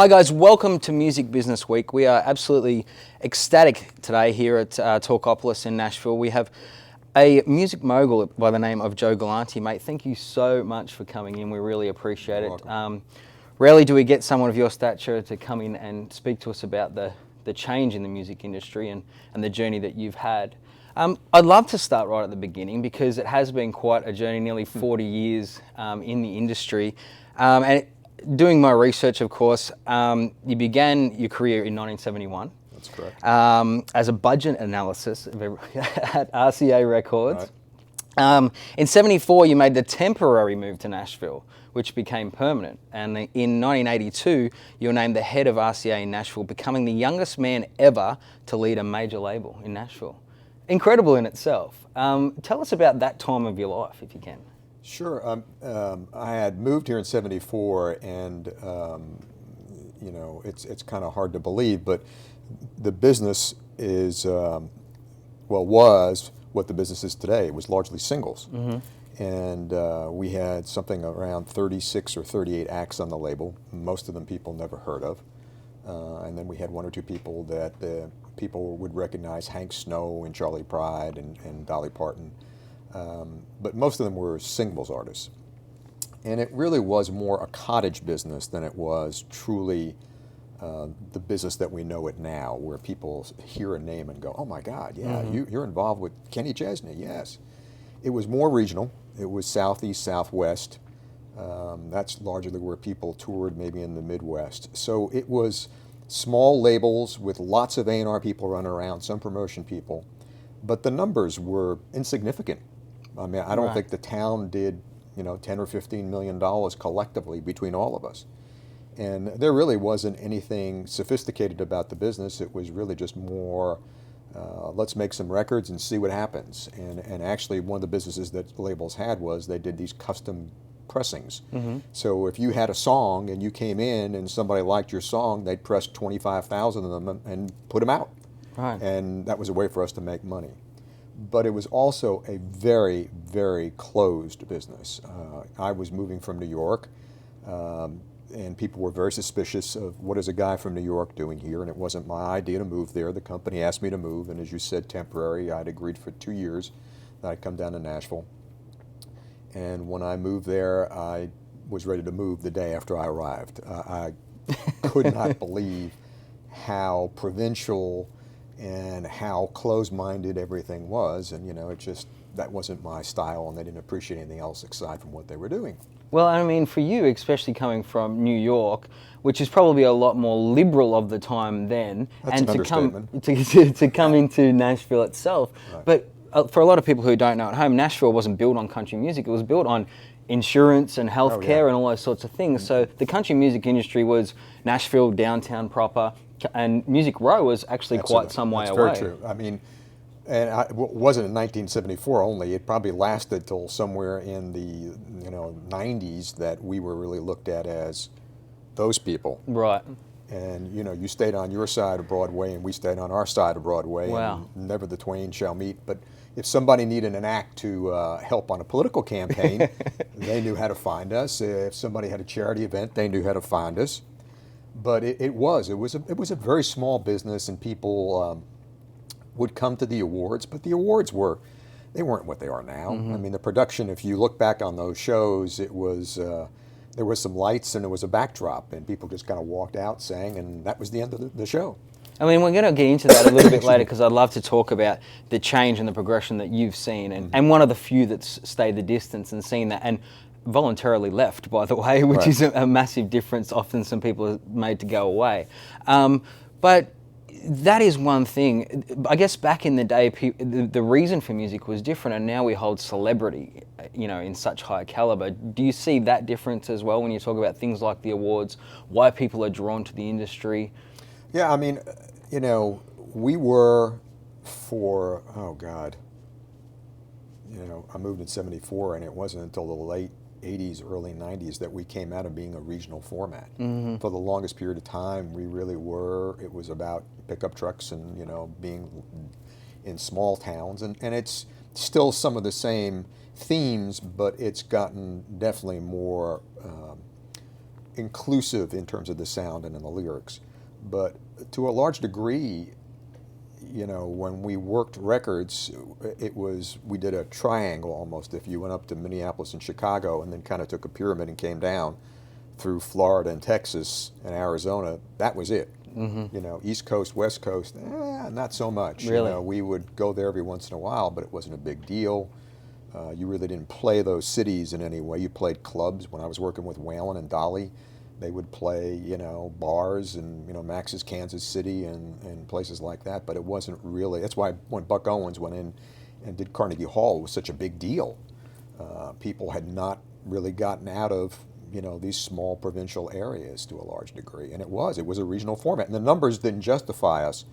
Hi guys, welcome to Music Business Week. We are absolutely ecstatic today here at Talkapolis in Nashville. We have a music mogul by the name of Joe Galante. Mate, thank you so much for coming in. We really appreciate it. Rarely do we get someone of your stature to come in and speak to us about the change in the music industry and the journey that you've had. I'd love to start right at the beginning because it has been quite a journey, nearly 40 years in the industry. Doing my research, of course, you began your career in 1971. That's correct. As a budget analysis at RCA Records. Right. In 74, you made the temporary move to Nashville, which became permanent. And in 1982, you were named the head of RCA in Nashville, becoming the youngest man ever to lead a major label in Nashville. Incredible in itself. Tell us about that time of your life, if you can. Sure. I had moved here in '74, and you know, it's kind of hard to believe, but the business is was what the business is today. It was largely singles, and we had something around 36 or 38 acts on the label. Most of them people never heard of, and then we had one or two people that people would recognize: Hank Snow and Charlie Pride and Dolly Parton. But most of them were singles artists. And it really was more a cottage business than it was truly the business that we know it now, where people hear a name and go, oh my God, yeah, you're involved with Kenny Chesney, yes. It was more regional. It was Southeast, Southwest. That's largely where people toured, maybe in the Midwest. So it was small labels with lots of A&R people running around, some promotion people. But the numbers were insignificant. I mean, I don't think the town did, you know, $10 or $15 million collectively between all of us. And there really wasn't anything sophisticated about the business. It was really just more, let's make some records and see what happens. And actually, one of the businesses that labels had was they did these custom pressings. So if you had a song and you came in and somebody liked your song, they'd press 25,000 of them and put them out. Right. And that was a way for us to make money. But it was also a very, very closed business. I was moving from New York, and people were very suspicious of what is a guy from New York doing here, and it wasn't my idea to move there. The company asked me to move, and as you said, temporary. I'd agreed for 2 years that I'd come down to Nashville. And when I moved there, I was ready to move the day after I arrived. I could not believe how provincial and how close-minded everything was, and you know, that wasn't my style, and they didn't appreciate anything else aside from what they were doing. Well, I mean, for you, especially coming from New York, which is probably a lot more liberal of the time then, that's and an understatement. to come into Nashville itself. Right. But for a lot of people who don't know at home, Nashville wasn't built on country music. It was built on insurance and healthcare and all those sorts of things. So the country music industry was Nashville, downtown proper. And Music Row was actually quite some way away. That's very true. I mean, and it wasn't in 1974 only. It probably lasted till somewhere in the 90s that we were really looked at as those people. Right. And you stayed on your side of Broadway, and we stayed on our side of Broadway. Wow. And never the twain shall meet. But if somebody needed an act to help on a political campaign, they knew how to find us. If somebody had a charity event, they knew how to find us. But it was a very small business, and people would come to the awards, but the awards they weren't what they are now. I mean, the production, if you look back on those shows, it was there was some lights and there was a backdrop, and people just kind of walked out, sang, and that was the end of the show. I mean, we're going to get into that a little bit later, because I'd love to talk about the change and the progression that you've seen, and one of the few that's stayed the distance and seen that, and voluntarily left, by the way, which is a massive difference. Often some people are made to go away. But that is one thing. I guess back in the day, the reason for music was different, and now we hold celebrity, in such high caliber. Do you see that difference as well when you talk about things like the awards, why people are drawn to the industry? Yeah, I mean, we were for, oh God, I moved in '74, and it wasn't until the late '80s, early '90s that we came out of being a regional format. For the longest period of time, we really were. It was about pickup trucks and being in small towns, and it's still some of the same themes, but it's gotten definitely more inclusive in terms of the sound and in the lyrics. But to a large degree, you know, when we worked records, we did a triangle almost. If you went up to Minneapolis and Chicago and then kind of took a pyramid and came down through Florida and Texas and Arizona, that was it. You know, East Coast, West Coast, not so much. Really? You know, we would go there every once in a while, but it wasn't a big deal. You really didn't play those cities in any way. You played clubs. When I was working with Waylon and Dolly, they would play, you know, bars and, you know, Max's Kansas City and places like that. But it wasn't really, that's why when Buck Owens went in and did Carnegie Hall, it was such a big deal. People had not really gotten out of, you know, these small provincial areas to a large degree. And it was a regional format. And the numbers didn't justify us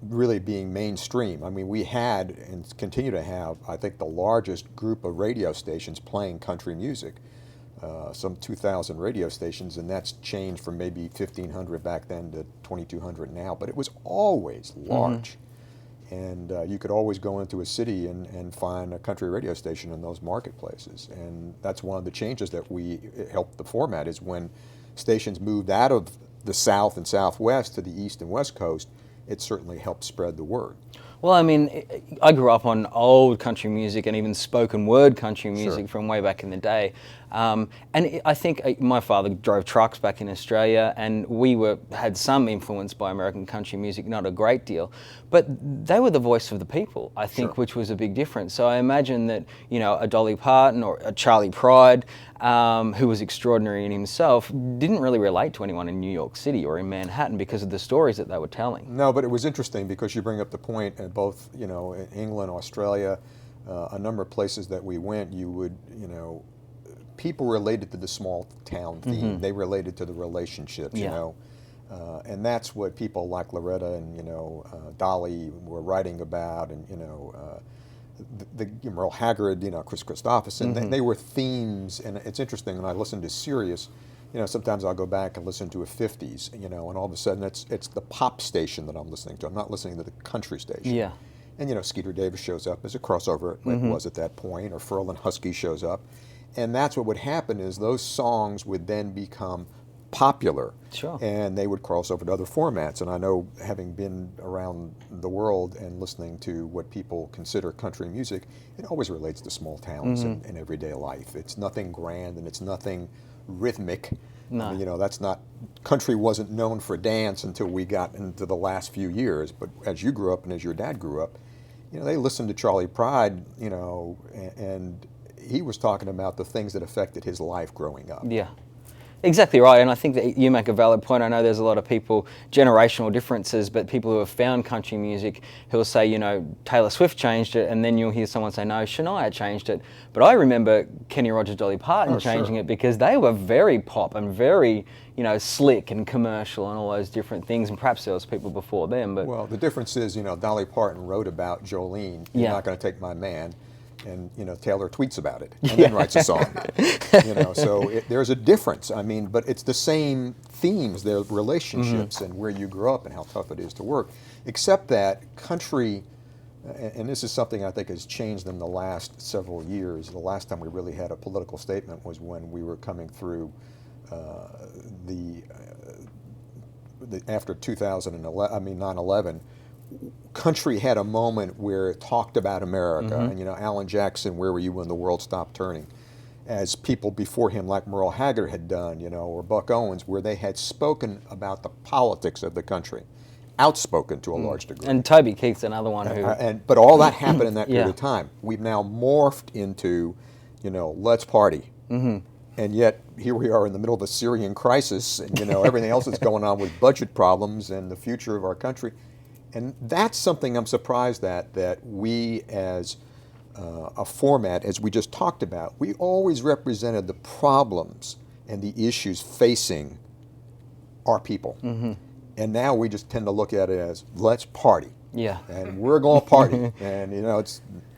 really being mainstream. I mean, we had and continue to have, I think, the largest group of radio stations playing country music. Some 2,000 radio stations, and that's changed from maybe 1,500 back then to 2,200 now. But it was always large. And you could always go into a city and find a country radio station in those marketplaces. And that's one of the changes that helped the format, is when stations moved out of the South and Southwest to the East and West Coast, it certainly helped spread the word. Well, I mean, I grew up on old country music and even spoken word country music from way back in the day. And I think my father drove trucks back in Australia, and we had some influence by American country music, not a great deal. But they were the voice of the people, I think, which was a big difference. So I imagine that, you know, a Dolly Parton or a Charlie Pride, who was extraordinary in himself, didn't really relate to anyone in New York City or in Manhattan because of the stories that they were telling. No, but it was interesting because you bring up the point, and both, you know, in England, Australia, a number of places that we went, you would, you know, people related to the small town theme. They related to the relationships, you know. And that's what people like Loretta and, you know, Dolly were writing about, and, you know, the Merle Haggard, you know, Chris Christopherson. They were themes. And it's interesting, when I listen to Sirius, you know, sometimes I'll go back and listen to a 50s, you know, and all of a sudden it's the pop station that I'm listening to. I'm not listening to the country station. Yeah. And, you know, Skeeter Davis shows up as a crossover, it was at that point, or Ferlin Husky shows up. And that's what would happen, is those songs would then become popular. Sure. And they would cross over to other formats. And I know, having been around the world and listening to what people consider country music, it always relates to small towns and everyday life. It's nothing grand, and it's nothing rhythmic. No. I mean, you know, country wasn't known for dance until we got into the last few years. But as you grew up and as your dad grew up, you know, they listened to Charlie Pride, you know, and he was talking about the things that affected his life growing up. Yeah. Exactly right, and I think that you make a valid point. I know there's a lot of people, generational differences, but people who have found country music who will say, you know, Taylor Swift changed it, and then you'll hear someone say, no, Shania changed it. But I remember Kenny Rogers, Dolly Parton changing it, because they were very pop and very, you know, slick and commercial and all those different things, and perhaps there was people before them. But well, the difference is, you know, Dolly Parton wrote about Jolene, You're Not Going to Take My Man. And, you know, Taylor tweets about it and then writes a song. You know, so there's a difference. I mean, but it's the same themes, their relationships and where you grew up and how tough it is to work. Except that country, and this is something I think has changed in the last several years. The last time we really had a political statement was when we were coming through after 2011, 9/11. Country had a moment where it talked about America, and, you know, Alan Jackson, Where Were You When the World Stopped Turning, as people before him like Merle Haggard had done, you know, or Buck Owens, where they had spoken about the politics of the country, outspoken to a large degree. And Toby Keith's another one who... But all that happened in that period of time. We've now morphed into, you know, let's party. And yet here we are in the middle of a Syrian crisis, and, you know, everything else that's going on with budget problems and the future of our country. And that's something I'm surprised that we, as a format, as we just talked about, we always represented the problems and the issues facing our people. And now we just tend to look at it as, let's party. Yeah. And we're going to party. And, you know, it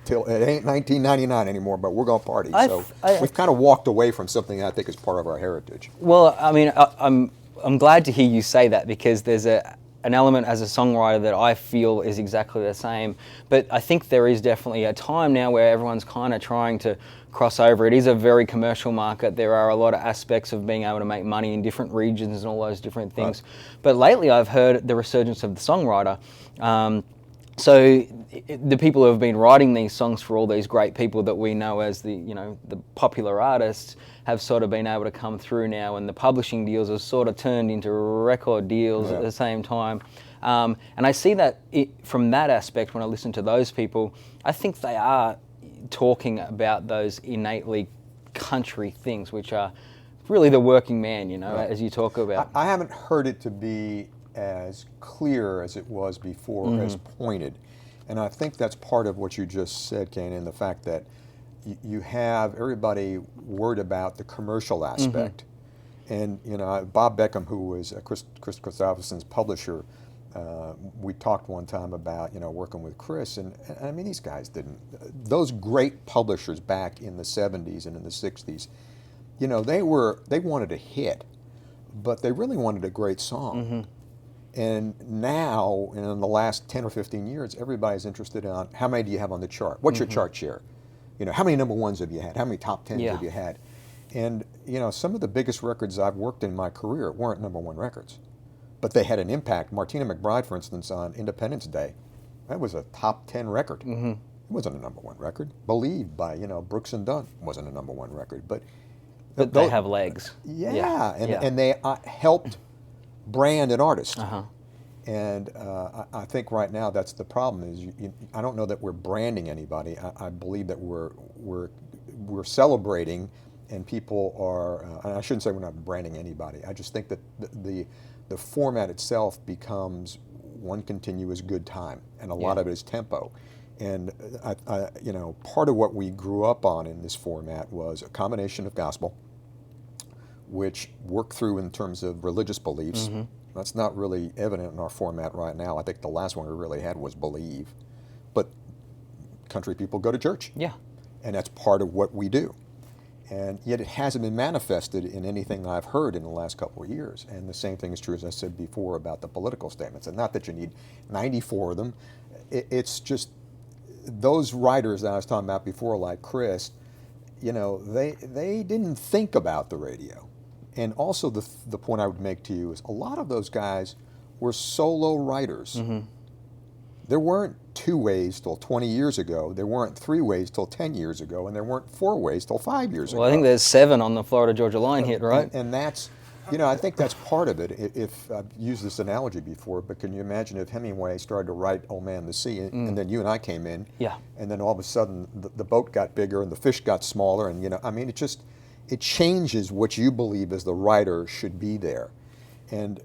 ain't 1999 anymore, but we're going to party. So we've kind of walked away from something I think is part of our heritage. Well, I mean, I'm glad to hear you say that, because there's an element as a songwriter that I feel is exactly the same. But I think there is definitely a time now where everyone's kind of trying to cross over. It is a very commercial market. There are a lot of aspects of being able to make money in different regions and all those different things. Right. But lately I've heard the resurgence of the songwriter. So the people who have been writing these songs for all these great people that we know as the popular artists have sort of been able to come through now, and the publishing deals have sort of turned into record deals at the same time. And I see that from that aspect when I listen to those people, I think they are talking about those innately country things, which are really the working man, as you talk about. I haven't heard it to be as clear as it was before, as pointed. And I think that's part of what you just said, Kane, and the fact that you have everybody worried about the commercial aspect. And, Bob Beckham, who was Chris Christopherson's publisher, we talked one time about, working with Chris, and I mean, these guys those great publishers back in the 70s and in the 60s, they wanted a hit, but they really wanted a great song. And now, in the last 10 or 15 years, everybody's interested in how many do you have on the chart? What's your chart share? How many number ones have you had? How many top 10s have you had? And, some of the biggest records I've worked in my career weren't number one records, but they had an impact. Martina McBride, for instance, on Independence Day, that was a top 10 record. It wasn't a number one record. Believe by, Brooks and Dunn wasn't a number one record. But they have legs. And they helped brand an artist. And I think right now that's the problem. Is I don't know that we're branding anybody. I believe that we're celebrating, and people are. And I shouldn't say we're not branding anybody. I just think that the format itself becomes one continuous good time, and a lot of it is tempo. And part of what we grew up on in this format was a combination of gospel, which worked through in terms of religious beliefs. That's not really evident in our format right now. I think the last one we really had was Believe. But country people go to church. And that's part of what we do. And yet it hasn't been manifested in anything I've heard in the last couple of years. And the same thing is true, as I said before, about the political statements. And not that you need 94 of them. It's just those writers that I was talking about before, like Chris, they didn't think about the radio. And also the point I would make to you is a lot of those guys were solo writers. There weren't 2 ways till 20 years ago. There weren't 3 ways till 10 years ago. And there weren't 4 ways till 5 years ago. Well, I think there's 7 on the Florida-Georgia line hit, right? And that's, I think that's part of it. If I've used this analogy before, but can you imagine if Hemingway started to write Old Man the Sea, and then you and I came in, and then all of a sudden the boat got bigger and the fish got smaller, and it changes what you believe as the writer should be there. And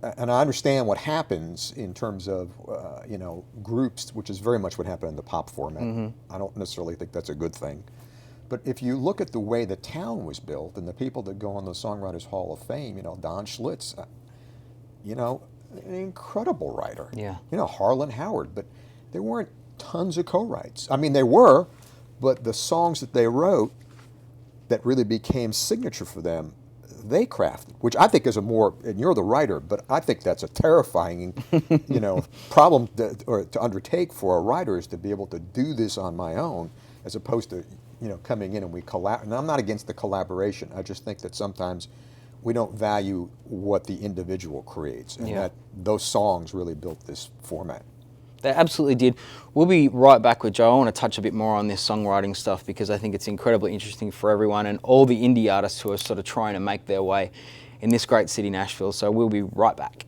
I understand what happens in terms of, groups, which is very much what happened in the pop format. I don't necessarily think that's a good thing. But if you look at the way the town was built and the people that go on the Songwriters Hall of Fame, Don Schlitz, an incredible writer. Harlan Howard, but there weren't tons of co-writes. I mean, there were, but the songs that they wrote that really became signature for them, they crafted, which I think is and you're the writer, but I think that's a terrifying, problem to undertake for a writer, is to be able to do this on my own, as opposed to, coming in and we collaborate. And I'm not against the collaboration. I just think that sometimes we don't value what the individual creates, and that those songs really built this format. They absolutely did. We'll be right back with Joe. I want to touch a bit more on this songwriting stuff because I think it's incredibly interesting for everyone and all the indie artists who are sort of trying to make their way in this great city, Nashville. So we'll be right back.